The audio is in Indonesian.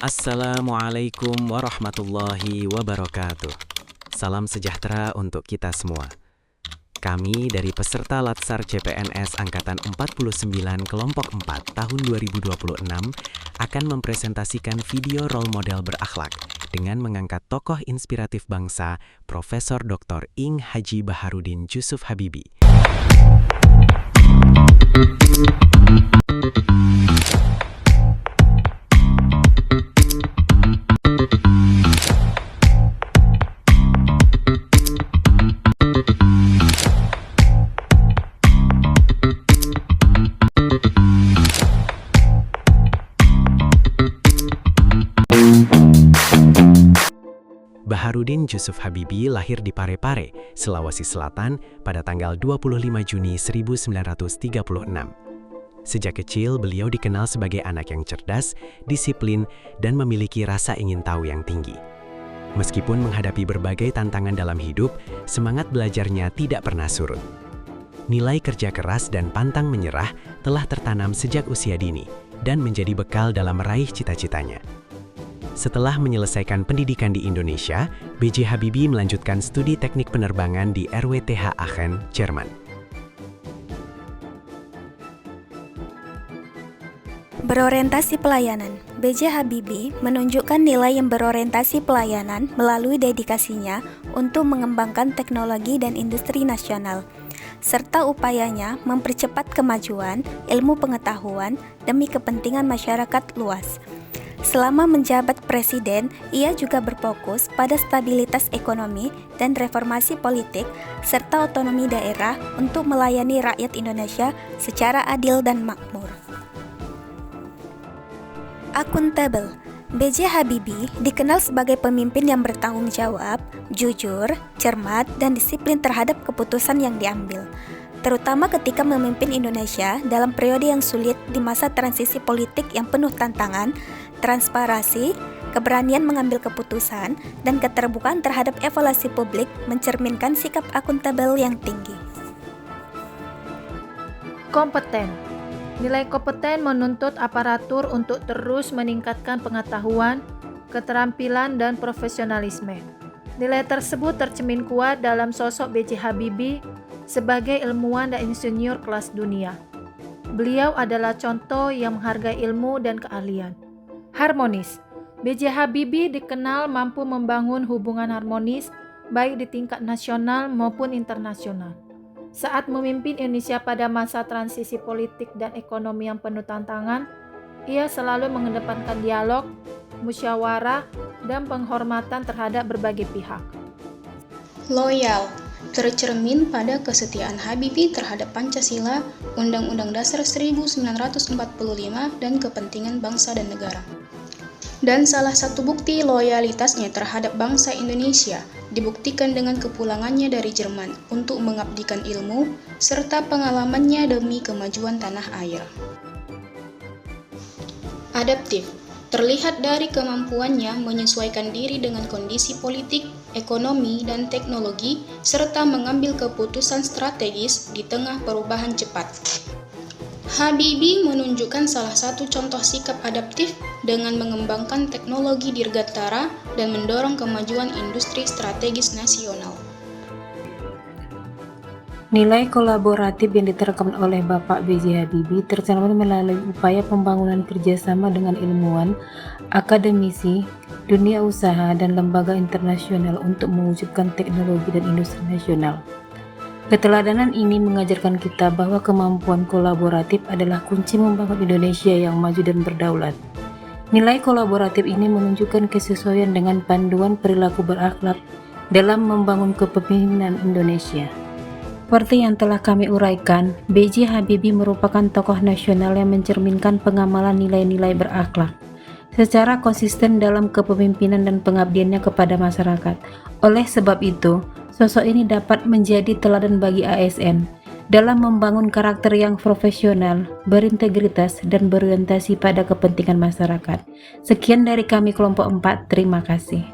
Assalamualaikum warahmatullahi wabarakatuh. Salam sejahtera untuk kita semua. Kami dari peserta Latsar CPNS Angkatan 49 Kelompok 4 tahun 2026 akan mempresentasikan video role model berakhlak dengan mengangkat tokoh inspiratif bangsa Profesor Dr. Ing Haji Baharudin Jusuf Habibie. Baharudin Jusuf Habibie lahir di Parepare, Sulawesi Selatan pada tanggal 25 Juni 1936. Sejak kecil, beliau dikenal sebagai anak yang cerdas, disiplin, dan memiliki rasa ingin tahu yang tinggi. Meskipun menghadapi berbagai tantangan dalam hidup, semangat belajarnya tidak pernah surut. Nilai kerja keras dan pantang menyerah telah tertanam sejak usia dini dan menjadi bekal dalam meraih cita-citanya. Setelah menyelesaikan pendidikan di Indonesia, B.J. Habibie melanjutkan studi teknik penerbangan di RWTH Aachen, Jerman. Berorientasi pelayanan. B.J. Habibie menunjukkan nilai yang berorientasi pelayanan melalui dedikasinya untuk mengembangkan teknologi dan industri nasional, serta upayanya mempercepat kemajuan ilmu pengetahuan demi kepentingan masyarakat luas. Selama menjabat presiden, ia juga berfokus pada stabilitas ekonomi dan reformasi politik, serta otonomi daerah untuk melayani rakyat Indonesia secara adil dan makmur. Akuntabel. B.J. Habibie dikenal sebagai pemimpin yang bertanggung jawab, jujur, cermat, dan disiplin terhadap keputusan yang diambil, terutama ketika memimpin Indonesia dalam periode yang sulit di masa transisi politik yang penuh tantangan. Transparansi, keberanian mengambil keputusan, dan keterbukaan terhadap evaluasi publik mencerminkan sikap akuntabel yang tinggi. Kompeten. Nilai kompeten menuntut aparatur untuk terus meningkatkan pengetahuan, keterampilan, dan profesionalisme. Nilai tersebut tercermin kuat dalam sosok B.J. Habibie sebagai ilmuwan dan insinyur kelas dunia. Beliau adalah contoh yang menghargai ilmu dan keahlian. Harmonis. B.J. Habibie dikenal mampu membangun hubungan harmonis baik di tingkat nasional maupun internasional. Saat memimpin Indonesia pada masa transisi politik dan ekonomi yang penuh tantangan, ia selalu mengedepankan dialog, musyawarah, dan penghormatan terhadap berbagai pihak. Loyal. Tercermin pada kesetiaan Habibie terhadap Pancasila, Undang-Undang Dasar 1945, dan kepentingan bangsa dan negara. Dan salah satu bukti loyalitasnya terhadap bangsa Indonesia dibuktikan dengan kepulangannya dari Jerman untuk mengabdikan ilmu serta pengalamannya demi kemajuan tanah air. Adaptif. Terlihat dari kemampuannya menyesuaikan diri dengan kondisi politik, ekonomi, dan teknologi, serta mengambil keputusan strategis di tengah perubahan cepat. Habibie menunjukkan salah satu contoh sikap adaptif dengan mengembangkan teknologi dirgantara dan mendorong kemajuan industri strategis nasional. Nilai kolaboratif yang diterapkan oleh Bapak B.J. Habibie tercermin melalui upaya pembangunan kerjasama dengan ilmuwan, akademisi, dunia usaha, dan lembaga internasional untuk mewujudkan teknologi dan industri nasional. Keteladanan ini mengajarkan kita bahwa kemampuan kolaboratif adalah kunci membangun Indonesia yang maju dan berdaulat. Nilai kolaboratif ini menunjukkan kesesuaian dengan panduan perilaku berakhlak dalam membangun kepemimpinan Indonesia. Seperti yang telah kami uraikan, B.J. Habibie merupakan tokoh nasional yang mencerminkan pengamalan nilai-nilai berakhlak secara konsisten dalam kepemimpinan dan pengabdiannya kepada masyarakat. Oleh sebab itu, sosok ini dapat menjadi teladan bagi ASN dalam membangun karakter yang profesional, berintegritas, dan berorientasi pada kepentingan masyarakat. Sekian dari kami kelompok 4, terima kasih.